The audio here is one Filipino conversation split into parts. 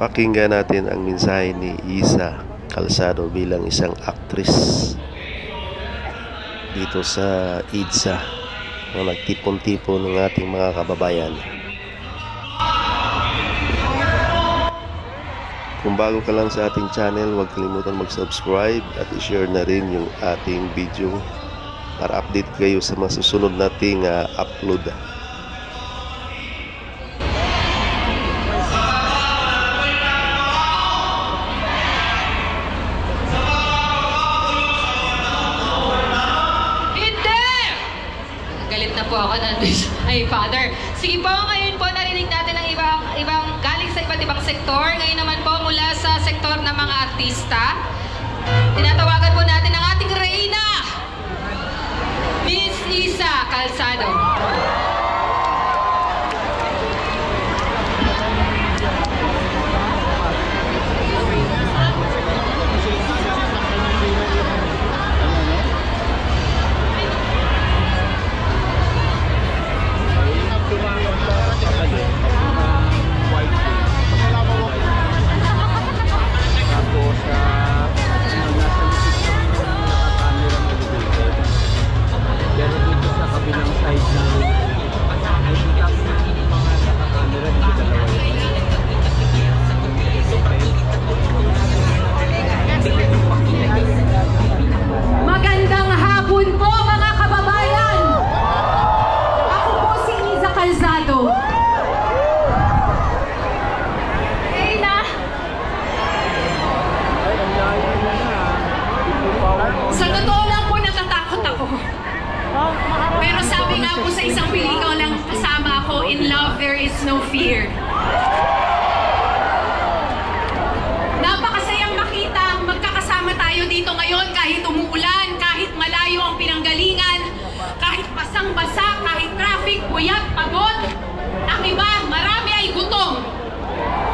Pakinggan natin ang mensahe ni Iza Calzado bilang isang actress dito sa EDSA na nagtipon-tipon ng ating mga kababayan. Kung bago ka lang sa ating channel, huwag kalimutan mag-subscribe at i-share na rin yung ating video para update kayo sa mga susunod nating upload. Galit na po ako ay Father. Sige po, ngayon po narinig natin ang ibang galing sa iba't ibang sektor. Ngayon naman po mula sa sektor ng mga artista. Tinatawagan po natin ang ating reyna, Miss Iza Calzado. Magandang hapon po mga kababayan! Ako po si Iza Calzado. Reyna! Sa totoo lang po natatakot ako. Pero sabi nga po sa isang pelikulang kasama ako, in love there is no fear. Napakasayang makita magkakasama tayo dito ngayon kahit umuulan, kahit malayo ang pinanggalingan, kahit basang-basa, kahit traffic, puyat, pagod. Ang iba, marami ay gutom.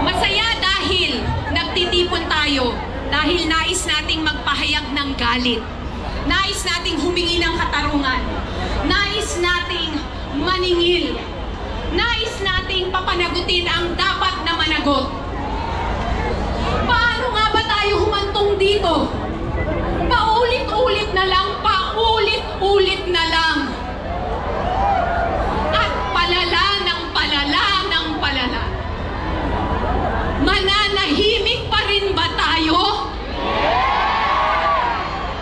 Masaya dahil nagtitipon tayo, dahil nais nating magpahayag ng galit. Nais nating humingi ng katarungan. Nais nating maningil. Nais nating papanagutin ang dapat na managot. Paano nga ba tayo humantong dito? Paulit-ulit na lang, paulit-ulit na lang. At palala ng palala ng palala. Mananahimik pa rin ba tayo?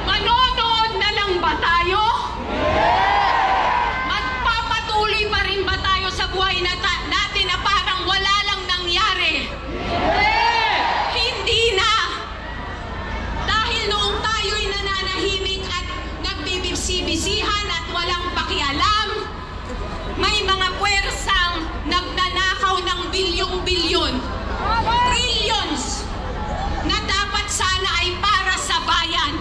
Manonood na lang ba tayo? Magpapatuloy pa rin ba tayo sa buhay natin na parang wala lang nangyari? Hindi na! Dahil noong tayo'y nananahimik at nagbibisi-bisihan at walang pakialam, may mga puwersang nagnanakaw ng bilyong-bilyon, trillions, na dapat sana ay para sa bayan.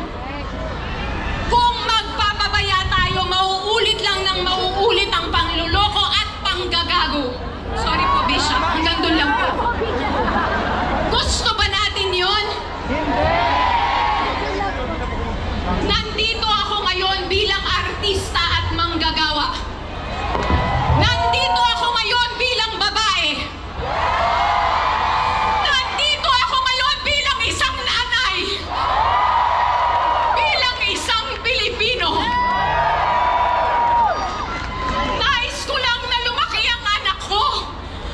Kung magpapabaya tayo, mauulit lang ng mauulit ang pangluloko at panggagago. Sorry po, Bishop. Hanggang doon lang po. Gusto ba natin yun? Nandito ako ngayon bilang artista at manggagawa. Nandito ako ngayon bilang babae. Nandito ako ngayon bilang isang nanay. Bilang isang Pilipino. Nais ko lang na lumaki ang anak ko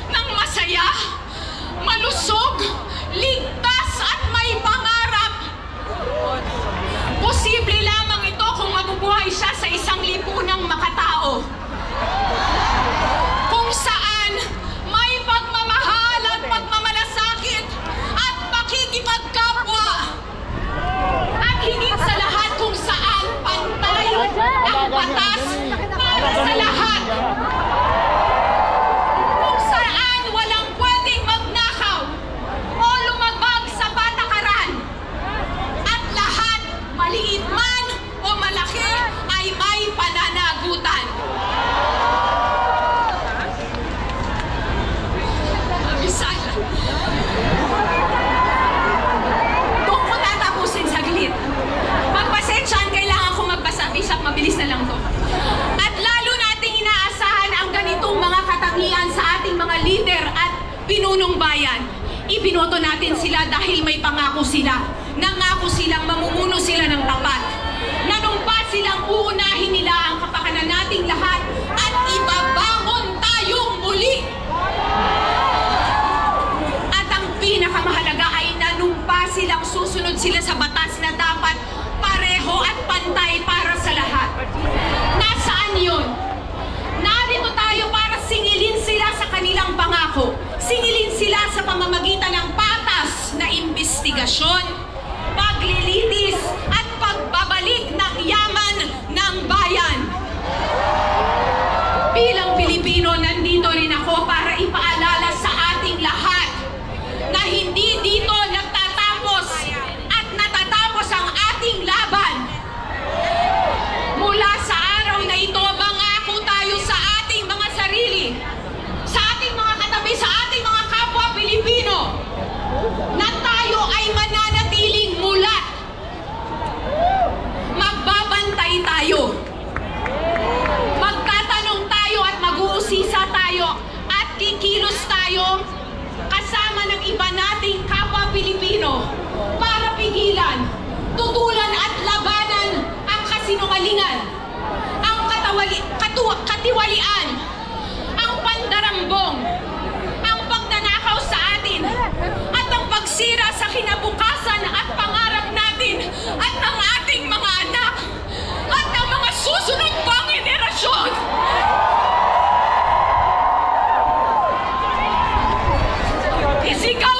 ng masaya, malusog, ligtas at may pangarap. Posible lamang ito kung mabubuhay siya sa isang lipunang makatao. Kung saan may pagmamahal at pagmamalasakit at pakikipagkapwa. At higit sa lahat kung saan pantay ang batas para sa lahat. Kung saan walang pwedeng magnakaw o lumabag sa patakaran. At lahat, maliit man o malaki, ay may pananagutan. Bisaya. Doon ko tatapusin saglit. Magpasensyahan, kailangan ko magbasa. Bishop, mabilis na lang to. At lalo nating inaasahan ang ganitong mga katangian sa ating mga leader at pinunong bayan. Ibinoto natin sila dahil may pangako sila. Nangako silang mamumuno sila ng tapat. Nanumpa silang uunahin nila ang kapakanan nating lahat at ibabangon tayong muli. At ang pinakamahalaga ay nanumpa silang susunod sila sa batas na dapat pareho at pantay para sa lahat. Nasaan yun? Narito tayo para singilin sila sa kanilang pangako. Singilin sila sa pamamagitan ng patas na imbestigasyon, paglilitis at pagbabalik ng yaman ng bayan. Bilang Pilipino, nandito rin ako para ipaalala sa ating lahat na hindi dito nagtatapos at natatapos ang ating laban. Mula sa araw na ito, mangako tayo sa ating mga sarili, sa ating mga katabi, sa ating mga kapwa Pilipino, na tayo ay mananatiling mulat. Magbabantay tayo. Magtatanong tayo at mag-uusisa tayo at kikilos tayo kasama ng iba nating kapwa Pilipino para pigilan, tutulan at labanan ang kasinungalingan, ang katiwalian, ang pandarambong, ang pagnanakaw sa atin, at ang pagsira sa kinabukasan at pangarap natin at ng ating mga anak at ng mga susunod pang henerasyon. Isigaw